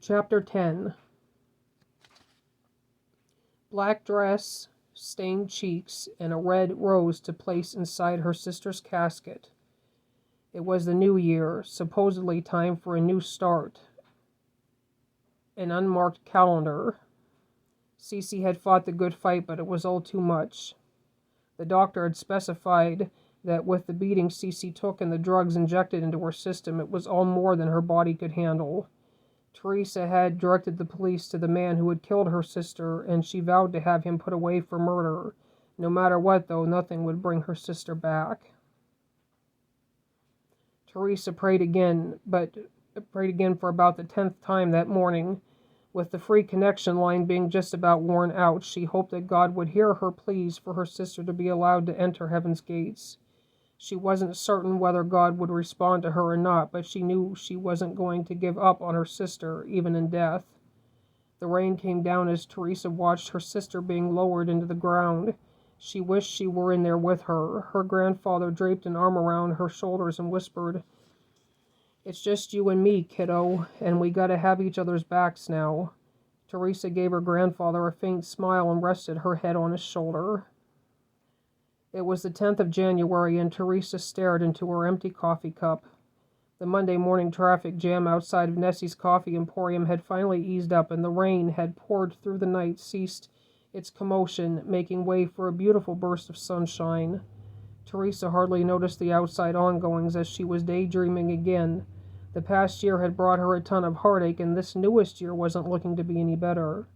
Chapter 10. Black dress, stained cheeks, and a red rose to place inside her sister's casket. It was the new year, supposedly time for a new start. An unmarked calendar. Cece had fought the good fight, but it was all too much. The doctor had specified that with the beating Cece took and the drugs injected into her system, it was all more than her body could handle. Teresa had directed the police to the man who had killed her sister, and she vowed to have him put away for murder. No matter what, though, nothing would bring her sister back. Teresa prayed again for about the 10th time that morning. With the free connection line being just about worn out, she hoped that God would hear her pleas for her sister to be allowed to enter heaven's gates. She wasn't certain whether God would respond to her or not, but she knew she wasn't going to give up on her sister, even in death. The rain came down as Teresa watched her sister being lowered into the ground. She wished she were in there with her. Her grandfather draped an arm around her shoulders and whispered, "It's just you and me, kiddo, and we gotta have each other's backs now." Teresa gave her grandfather a faint smile and rested her head on his shoulder. It was the 10th of January, and Teresa stared into her empty coffee cup. The Monday morning traffic jam outside of Nessie's Coffee Emporium had finally eased up, and the rain had poured through the night ceased its commotion, making way for a beautiful burst of sunshine. Teresa hardly noticed the outside ongoings as she was daydreaming again. The past year had brought her a ton of heartache, and this newest year wasn't looking to be any better.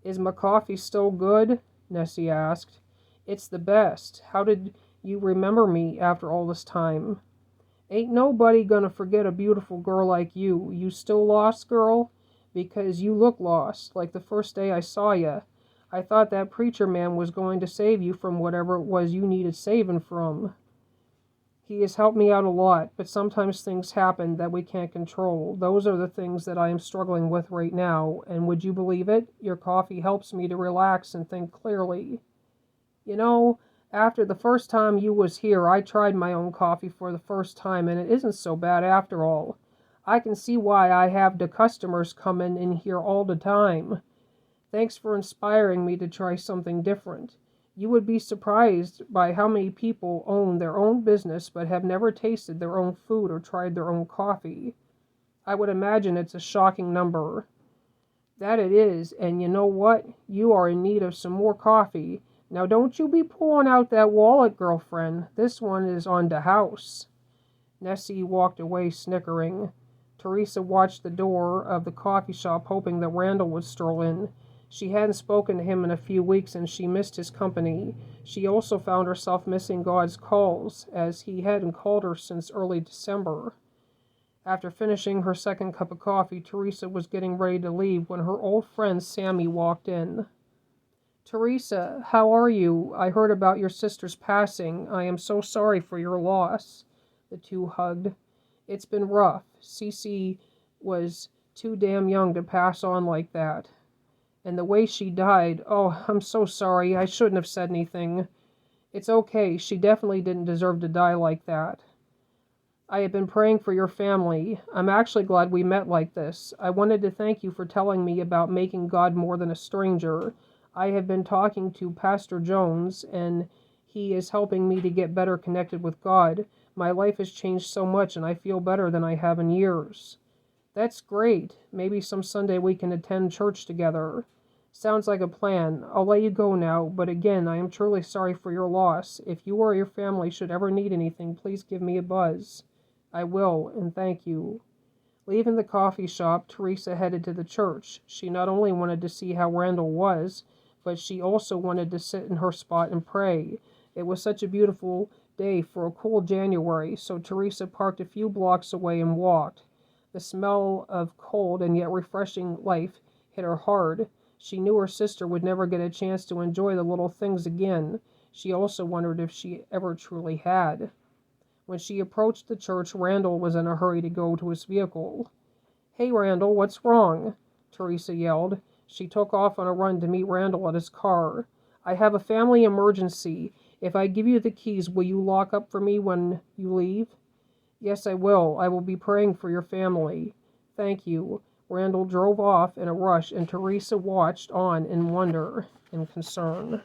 "Is my coffee still good?" Nessie asked. "It's the best. How did you remember me after all this time?" "Ain't nobody gonna forget a beautiful girl like you. You still lost, girl? Because you look lost, like the first day I saw ya. I thought that preacher man was going to save you from whatever it was you needed saving from. He has helped me out a lot, but sometimes things happen that we can't control. Those are the things that I am struggling with right now, and would you believe it? Your coffee helps me to relax and think clearly. You know, after the first time you was here, I tried my own coffee for the first time, and it isn't so bad after all. I can see why I have the customers coming in here all the time. Thanks for inspiring me to try something different. You would be surprised by how many people own their own business but have never tasted their own food or tried their own coffee. I would imagine it's a shocking number." "That it is, and you know what? You are in need of some more coffee. Now don't you be pulling out that wallet, girlfriend. This one is on the house." Nessie walked away snickering. Teresa watched the door of the coffee shop, hoping that Randall would stroll in. She hadn't spoken to him in a few weeks, and she missed his company. She also found herself missing God's calls, as he hadn't called her since early December. After finishing her second cup of coffee, Teresa was getting ready to leave when her old friend Sammy walked in. "Teresa, how are you? I heard about your sister's passing. I am so sorry for your loss." The two hugged. "It's been rough. Cece was too damn young to pass on like that. And the way she died, oh, I'm so sorry. I shouldn't have said anything." "It's okay. She definitely didn't deserve to die like that." "I have been praying for your family. I'm actually glad we met like this. I wanted to thank you for telling me about making God more than a stranger. I have been talking to Pastor Jones, and he is helping me to get better connected with God. My life has changed so much, and I feel better than I have in years." "That's great. Maybe some Sunday we can attend church together." "Sounds like a plan. I'll let you go now, but again, I am truly sorry for your loss. If you or your family should ever need anything, please give me a buzz." "I will, and thank you." Leaving the coffee shop, Teresa headed to the church. She not only wanted to see how Randall was, but she also wanted to sit in her spot and pray. It was such a beautiful day for a cool January, so Teresa parked a few blocks away and walked. The smell of cold and yet refreshing life hit her hard. She knew her sister would never get a chance to enjoy the little things again. She also wondered if she ever truly had. When she approached the church, Randall was in a hurry to go to his vehicle. "Hey, Randall, what's wrong?" Teresa yelled. She took off on a run to meet Randall at his car. "I have a family emergency. If I give you the keys, will you lock up for me when you leave?" "Yes, I will. I will be praying for your family." "Thank you. Randall drove off in a rush, and Teresa watched on in wonder and concern.